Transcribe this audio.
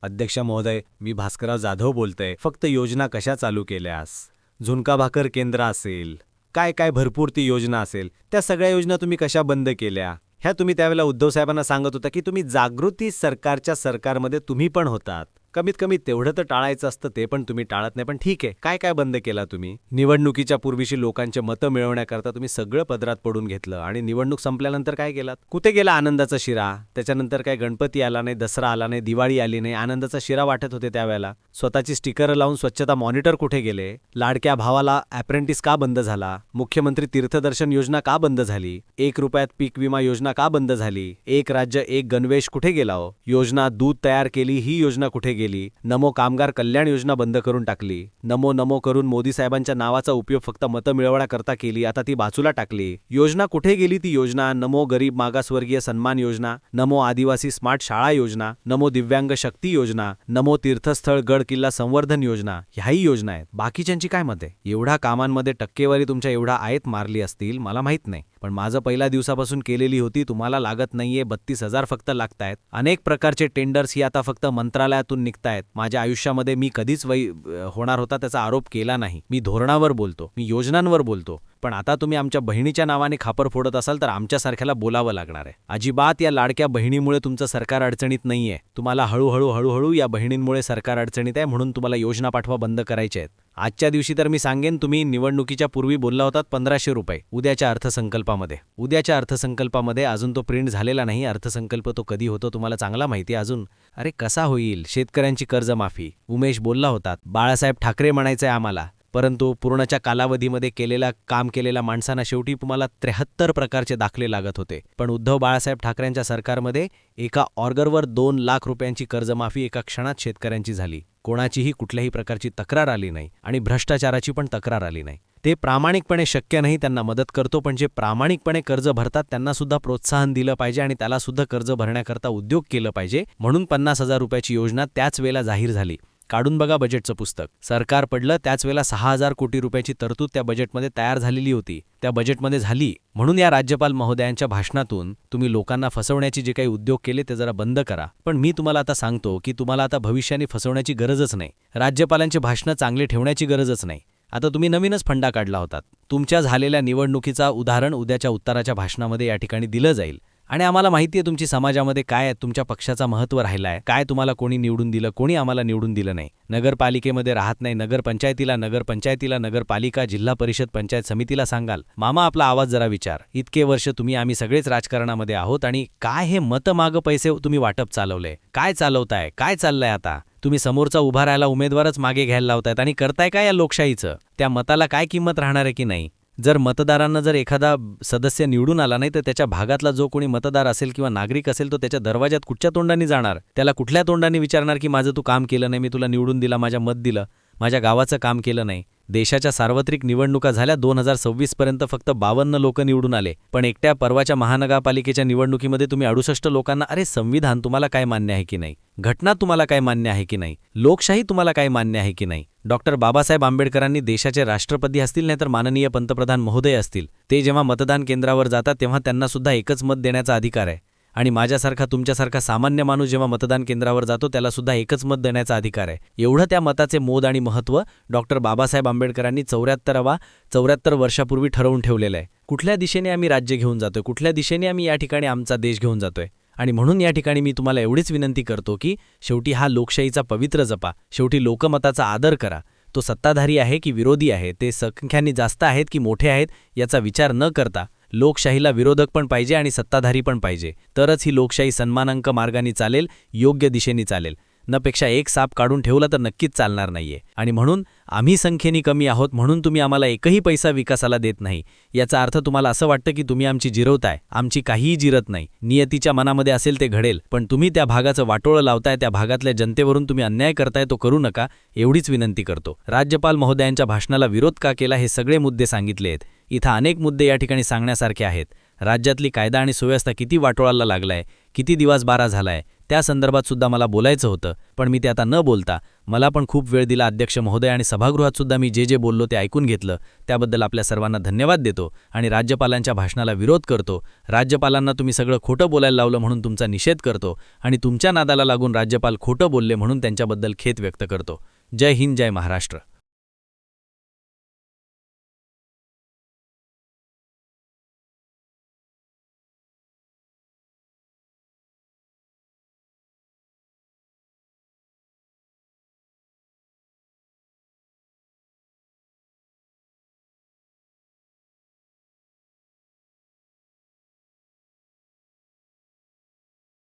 अध्यक्ष महोदय, मी भास्करराव जाधव बोलतोय. फक्त योजना कशा चालू केल्यास? झुणका भाकर केंद्र असेल, काय काय भरपूर ती योजना असेल, त्या सगळ्या योजना तुम्ही कशा बंद केल्या? ह्या तुम्ही त्यावेळेला उद्धव साहेबांना सांगत होता की तुम्ही जागृती सरकारमध्ये तुम्ही पण होतात. कमीत कमी तेवढं तर टाळायचं असतं, ते पण तुम्ही टाळत नाही. पण ठीक आहे, काय काय बंद केला तुम्ही? निवडणुकीच्या पूर्वीशी लोकांचे मतं मिळवण्याकरता तुम्ही सगळं पदरात पडून घेतलं आणि निवडणूक संपल्यानंतर काय केलात? कुठे गेला आनंदाचा शिरा? त्याच्यानंतर काय गणपती आला नाही, दसरा आला नाही, दिवाळी आली नाही, आनंदाचा शिरा वाटत होते त्यावेळेला. स्वतःची स्टिकर लावून स्वच्छता मॉनिटर कुठे गेले? लाडक्या भावाला अप्रेंटिस का बंद झाला? मुख्यमंत्री तीर्थदर्शन योजना का बंद झाली? 1 रुपयात पीक विमा योजना का बंद झाली? एक राज्य एक गणवेश कुठे गेला हो? योजना दूध तयार केली ही योजना कुठे गेली? नमो कामगार कल्याण योजना बंद करून टाकली. नमो नमो करून मोदी साहेबांच्या नावाचा उपयोग फक्त मतं मिळवण्याकरता केली, आता ती बाजूला टाकली. योजना कुठे गेली ती योजना? नमो गरीब मागासवर्गीय सन्मान योजना, नमो आदिवासी स्मार्ट शाळा योजना, नमो दिव्यांग शक्ती योजना, नमो तीर्थस्थळ गड किल्ला संवर्धन योजना, ह्याही योजना आहेत. बाकीच्यांची काय मत आहे? एवढ्या कामांमध्ये टक्केवारी तुमच्या एवढा आयत मारली असतील मला माहित नाही, पण माझं पहिल्या दिवसापासून केलेली होती. तुम्हाला लागत नाहीये, 32,000 फक्त लागतायत. अनेक प्रकारचे टेंडर्स ही आता फक्त मंत्रालयातून निघतायत. माझ्या आयुष्यामध्ये मी कधीच होणार होता त्याचा आरोप केला नाही. मी धोरणावर बोलतो, मी योजनांवर बोलतो. पण आता तुम्ही आमच्या बहिणीच्या नावाने खापर फोडत असाल तर आमच्यासारख्याला बोलावं लागणार आहे. अजिबात या लाडक्या बहिणीमुळे तुमचं सरकार अडचणीत नाहीये. तुम्हाला हळूहळू या बहिणींमुळे सरकार अडचणीत आहे, म्हणून तुम्हाला योजना पाठवा बंद करायच्या आहेत. आजच्या दिवशी तर मी सांगेन, तुम्ही निवडणुकीच्या पूर्वी बोलला होतात 1500 रुपये उद्याच्या अर्थसंकल्पामध्ये अजून तो प्रिंट झालेला नाही. अर्थसंकल्प तो कधी होतो तुम्हाला चांगला माहिती आहे अजून. अरे कसा होईल? शेतकऱ्यांची कर्जमाफी उमेश बोलला होता. बाळासाहेब ठाकरे म्हणायचंय आम्हाला, परंतु पूर्णच्या कालावधीमध्ये काम केलेल्या माणसांना शेवटी तुम्हाला 73 प्रकारचे दाखले लागत होते. पण उद्धव बाळासाहेब ठाकरेंच्या सरकारमध्ये एका ऑर्डरवर 2 लाख रुपयांची कर्जमाफी एका क्षणात शेतकऱ्यांची झाली. कोणाचीही कुठल्याही प्रकारची तक्रार आली नाही आणि भ्रष्टाचाराची पण तक्रार आली नाही. ते प्रामाणिकपणे शक्य नाही त्यांना मदत करतो, पण जे प्रामाणिकपणे कर्ज भरतात त्यांना सुद्धा प्रोत्साहन दिलं पाहिजे आणि त्याला सुद्धा कर्ज भरण्याकरता उद्योग केलं पाहिजे. म्हणून 50,000 रुपयाची योजना त्याच वेळेला जाहीर झाली. काढून बघा बजेटचं पुस्तक. सरकार पडलं त्याच वेळेला 6,000 कोटी रुपयाची तरतूद त्या बजेटमध्ये तयार झालेली होती. त्या बजेटमध्ये झाली. म्हणून या राज्यपाल महोदयांच्या भाषणातून तुम्ही लोकांना फसवण्याचे जे काही उद्योग केले ते जरा बंद करा. पण मी तुम्हाला आता सांगतो की तुम्हाला आता भविष्याने फसवण्याची गरजच नाही. राज्यपालांचे भाषणं चांगले ठेवण्याची गरजच नाही. आता तुम्ही नवीनच फंडा काढला होता. तुमच्या झालेल्या निवडणुकीचा उदाहरण उद्याच्या उत्तराच्या भाषणामध्ये या ठिकाणी दिलं जाईल. आणि आम्हाला माहिती आहे तुमची समाजामध्ये काय आहे, तुमच्या पक्षाचा महत्त्व राहिलाय काय, तुम्हाला कोणी निवडून दिलं, कोणी आम्हाला निवडून दिलं नाही. नगरपालिकेमध्ये राहत नाही, नगरपंचायतीला, नगरपालिका, जिल्हा परिषद, पंचायत समितीला सांगाल, मामा आपला आवाज जरा विचार. इतके वर्ष आम्ही सगळेच राजकारणामध्ये आहोत आणि काय हे मागं पैसे तुम्ही वाटप चालवलंय, काय चालवताय, काय चाललंय आता? तुम्ही समोरचा उभा राहायला उमेदवारच मागे घ्यायला लावतायत आणि करताय काय या लोकशाहीचं? त्या मताला काय किंमत राहणार आहे की नाही? जर मतदारांना जर एखादा सदस्य निवडून आला नाही तर त्याच्या भागातला जो कोणी मतदार असेल किंवा नागरिक असेल तो त्याच्या दरवाजात कुठच्या तोंडाने जाणार? त्याला कुठल्या तोंडाने विचारणार की माझं तू काम केलं नाही, मी तुला निवडून दिला, माझ्या मत दिलं, माझ्या गावाचं काम केलं नाही? देशाच्या सार्वत्रिक निवडणुका झाल्या 2026 पर्यंत फक्त 52 लोक निवडून आले. पण एकट्या परवाच्या महानगरपालिकेच्या निवडणुकीमध्ये तुम्ही 68 लोकांना. अरे संविधान तुम्हाला काय मान्य आहे की नाही? घटना तुम्हाला काय मान्य आहे की नाही? लोकशाही तुम्हाला काय मान्य आहे की नाही? डॉक्टर बाबासाहेब आंबेडकरांनी देशाचे राष्ट्रपती असतील नाही तर माननीय पंतप्रधान महोदय असतील, ते जेव्हा मतदान केंद्रावर जातात तेव्हा त्यांना सुद्धा एकच मत देण्याचा अधिकार आहे. आणि माझ्यासारखा तुमच्यासारखा सामान्य माणूस जेव्हा मतदान केंद्रावर जातो त्याला सुद्धा एकच मत देण्याचा अधिकार आहे. एवढं त्या मताचे मोद आणि महत्त्व डॉक्टर बाबासाहेब आंबेडकरांनी 74 वर्षापूर्वी ठरवून ठेवलेलं आहे. कुठल्या दिशेने आम्ही राज्य घेऊन जातोय, कुठल्या दिशेने आम्ही या ठिकाणी आमचा देश घेऊन जातोय. आणि म्हणून या ठिकाणी मी तुम्हाला एवढीच विनंती करतो की शेवटी हा लोकशाहीचा पवित्र जपा. शेवटी लोकमताचा आदर करा. तो सत्ताधारी आहे की विरोधी आहे, ते संख्याने जास्त आहेत की मोठे आहेत याचा विचार न करता लोकशाहीला विरोधक पण पाहिजे आणि सत्ताधारी पण पाहिजे. तरच ही लोकशाही सन्मानांक मार्गाने चालेल, योग्य दिशेने चालेल. नपेक्षा एक साप काढून ठेवला तर नक्कीच चालणार नाहीये. आणि म्हणून आम्ही संख्येने कमी आहोत म्हणून तुम्ही आम्हाला एकही पैसा विकासाला देत नाही. याचा अर्थ तुम्हाला असं वाटतं की तुम्ही आमची जिरवताय. आमची काहीही जिरत नाही. नियतीच्या मनामध्ये असेल ते घडेल, पण तुम्ही त्या भागाचं वाटोळं लावताय, त्या भागातल्या जनतेवरून तुम्ही अन्याय करताय, तो करू नका एवढीच विनंती करतो. राज्यपाल महोदयांच्या भाषणाला विरोध का केला हे सगळे मुद्दे सांगितले आहेत. इथं अनेक मुद्दे या ठिकाणी सांगण्यासारखे आहेत. राज्यातली कायदा आणि सुव्यवस्था किती वाटोळाला लागलाय, किती दिवस बारा झालाय, त्या संदर्भात सुद्धा मला बोलायचं होतं, पण मी ते आता न बोलता मला पण खूप वेळ दिला अध्यक्ष महोदय आणि सभागृहात सुद्धा मी जे बोललो ते ऐकून घेतलं, त्याबद्दल आपल्या सर्वांना धन्यवाद देतो आणि राज्यपालांच्या भाषणाला विरोध करतो. राज्यपालांना तुम्ही सगळं खोटं बोलायला लावलं म्हणून तुमचा निषेध करतो आणि तुमच्या नादाला लागून राज्यपाल खोटं बोलले म्हणून त्यांच्याबद्दल खेद व्यक्त करतो. जय हिंद, जय महाराष्ट्र.